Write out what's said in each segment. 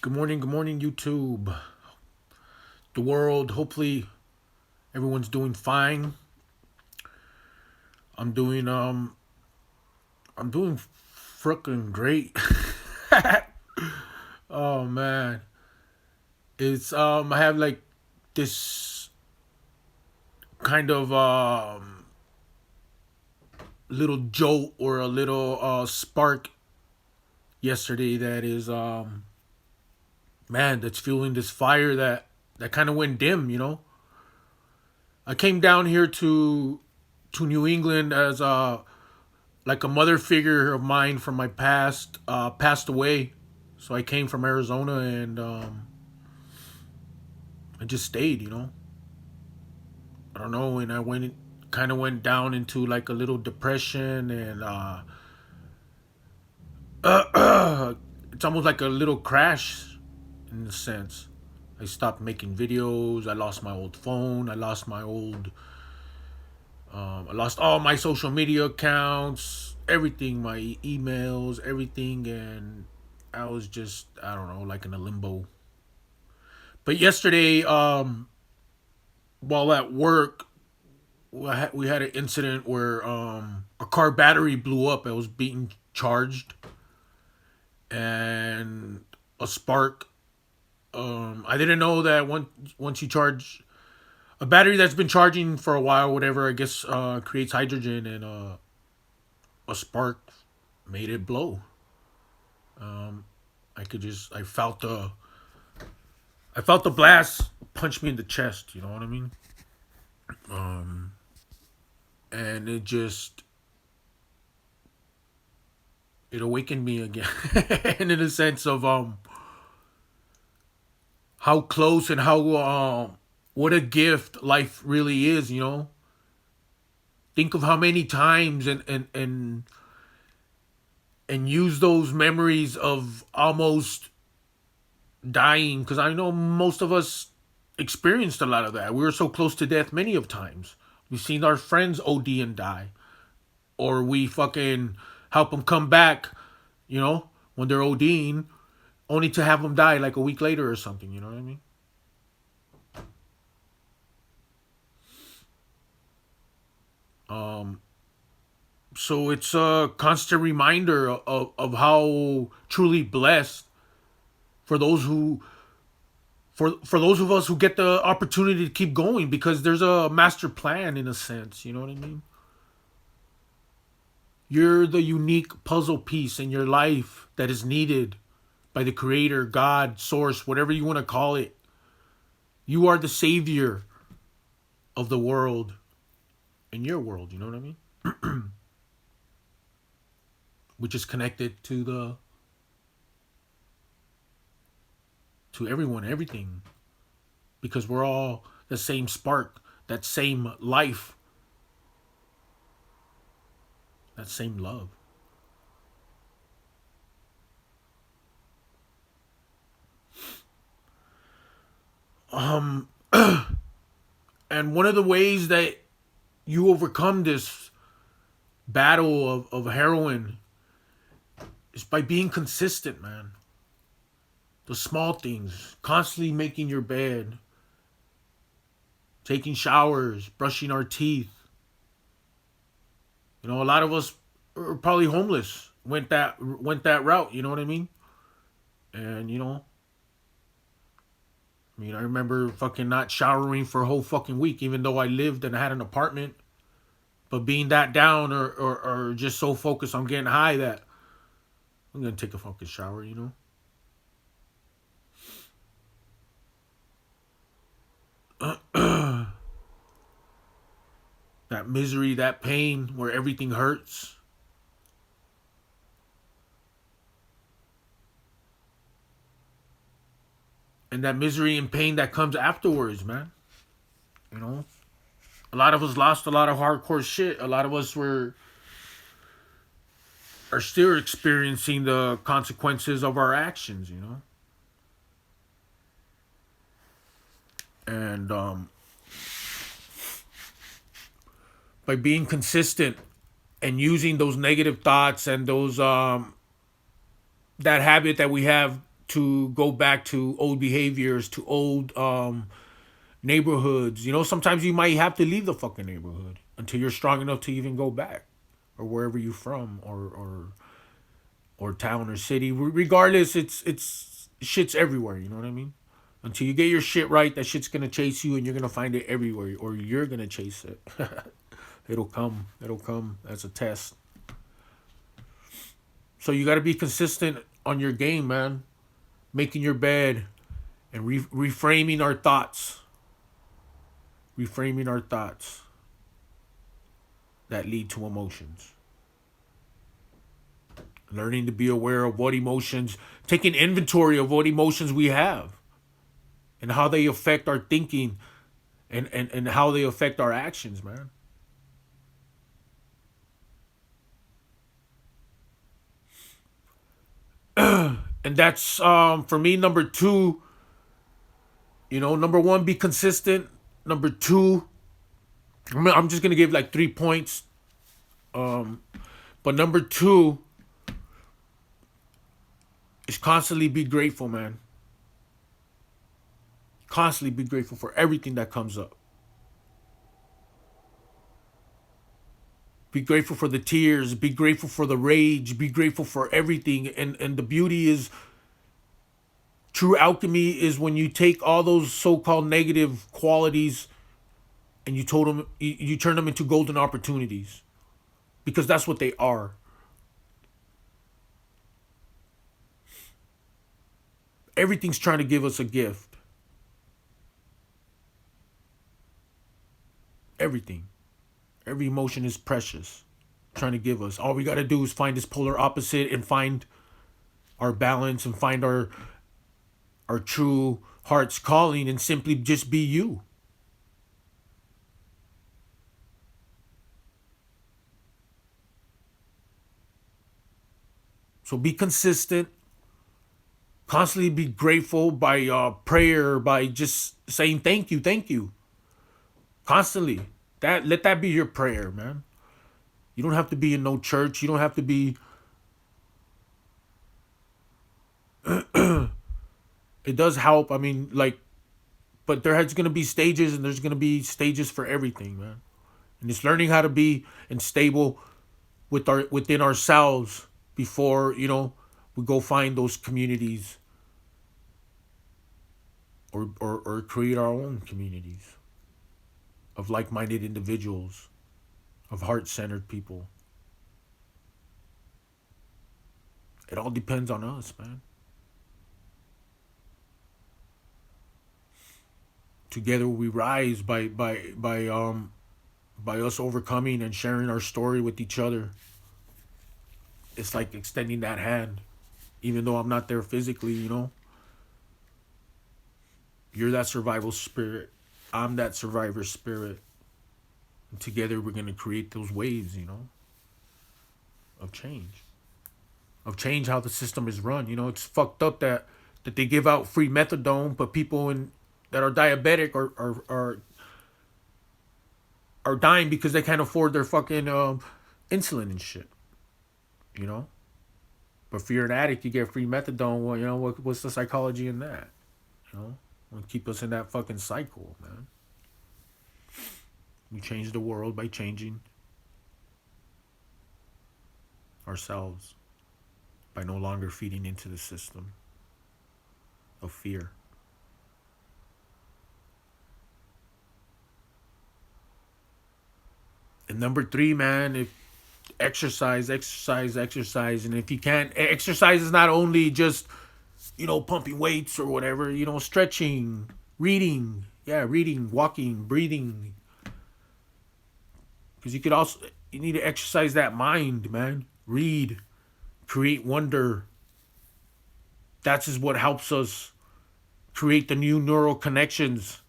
Good morning, YouTube. The world. Hopefully, everyone's doing fine. I'm doing I'm doing freaking great. Oh man, it's I have like this kind of little jolt or a little spark yesterday that is man that's fueling this fire that kind of went dim. I came down here to New England as like a mother figure of mine from my past passed away. So I came from Arizona and I just stayed. I don't know, and I kind of went down into like a little depression and it's almost like a little crash in a sense. I stopped making videos. I lost my old phone. I lost all my social media accounts, everything, my emails, everything, and I was just, I don't know, like in a limbo. But yesterday, while at work, we had an incident where a car battery blew up. It was being charged, and a spark. I didn't know that once you charge a battery that's been charging for a while, whatever, I guess creates hydrogen, and a spark made it blow. I felt the blast punch me in the chest. You know what I mean? And it awakened me again, and in a sense of how close and how what a gift life really is. Think of how many times and use those memories of almost dying, because I know most of us experienced a lot of that. We were so close to death many of times. We've seen our friends OD and die, or we fucking help them come back, when they're ODing, only to have them die like a week later or something. You know what I mean? So it's a constant reminder of how truly blessed for those who for those of us who get the opportunity to keep going, because there's a master plan in a sense. You know what I mean? You're the unique puzzle piece in your life that is needed by the creator, God, source, whatever you want to call it. You are the savior of the world, in your world. You know what I mean? Which is connected to everyone, everything, because we're all the same spark, that same life, that same love. Um, and one of the ways that you overcome this battle of heroin is by being consistent, man. The small things, constantly making your bed, taking showers, brushing our teeth. A lot of us are probably homeless. Went that route. You know what I mean? And I remember fucking not showering for a whole fucking week, even though I lived and I had an apartment. But being that down, or just so focused on getting high that I'm gonna take a fucking shower. That misery, that pain, where everything hurts. And that misery and pain that comes afterwards, man. You know? A lot of us lost a lot of hardcore shit. A lot of us are still experiencing the consequences of our actions. And by being consistent and using those negative thoughts and those that habit that we have to go back to old behaviors, to old neighborhoods. You know, sometimes you might have to leave the fucking neighborhood until you're strong enough to even go back, or wherever you're from, or town or city. Regardless, it's shit's everywhere. You know what I mean? Until you get your shit right, that shit's gonna chase you, and you're gonna find it everywhere, or you're gonna chase it. It'll come. It'll come as a test. So you got to be consistent on your game, man. Making your bed and reframing our thoughts. Reframing our thoughts that lead to emotions. Learning to be aware of what emotions, taking inventory of what emotions we have and how they affect our thinking and how they affect our actions, man. And that's for me number two. You know, number one, be consistent. Number two, I'm just gonna give like 3 points. Um, but number two is constantly be grateful, man. Constantly be grateful for everything that comes up. Be grateful for the tears. Be grateful for the rage. Be grateful for everything. And the beauty is, true alchemy is when you take all those so-called negative qualities and you turn them into golden opportunities, because that's what they are. Everything's trying to give us a gift. Everything. Every emotion is precious, trying to give us. All we got to do is find this polar opposite and find our balance and find our true heart's calling and simply just be you. So be consistent, constantly be grateful by prayer, by just saying thank you, constantly. That let that be your prayer, man. You don't have to be in no church. You don't have to be. It does help. I mean, like, but there's gonna be stages, and there's gonna be stages for everything, man. And it's learning how to be and stable within ourselves before we go find those communities, or create our own communities of like-minded individuals, of heart-centered people. It all depends on us, man. Together we rise by us overcoming and sharing our story with each other. It's like extending that hand, even though I'm not there physically. You're that survival spirit. I'm that survivor spirit. And together we're gonna create those waves, of change. Of change how the system is run. It's fucked up that they give out free methadone, but people that are diabetic are dying because they can't afford their fucking insulin and shit. You know. But if you're an addict, you get free methadone. Well, what's the psychology in that? You know, want to keep us in that fucking cycle, man. We change the world by changing ourselves, by no longer feeding into the system of fear. And number three, man, if exercise, exercise, exercise, and if you can't, exercise is not only just pumping weights or whatever. Stretching, reading, reading, walking, breathing, because you need to exercise that mind, man. Read, create wonder. That's is what helps us create the new neural connections.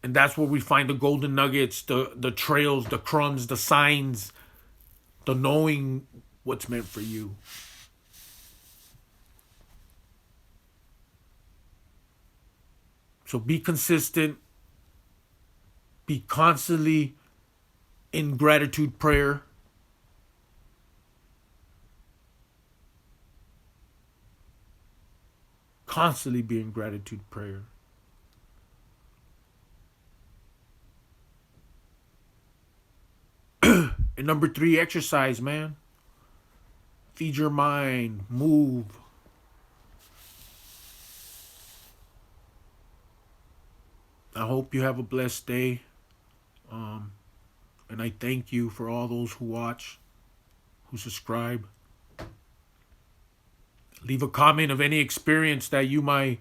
And that's where we find the golden nuggets, the trails, the crumbs, the signs, the knowing what's meant for you. So be consistent. Be constantly in gratitude prayer. Constantly be in gratitude prayer. And number three, exercise, man. Feed your mind, move. I hope you have a blessed day. Um, and I thank you for all those who watch, who subscribe. Leave a comment of any experience that you might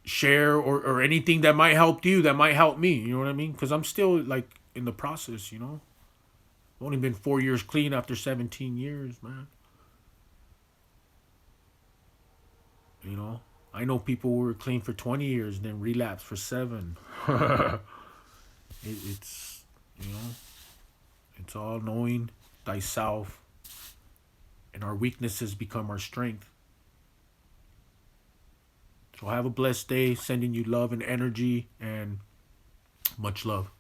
share, or anything that might help you, that might help me. You know what I mean? Because I'm still like in the process, you know? I've only been 4 years clean after 17 years, man. You know? I know people who were clean for 20 years and then relapsed for 7. It's, you know, it's all knowing thyself, and our weaknesses become our strength. So have a blessed day, sending you love and energy, and much love.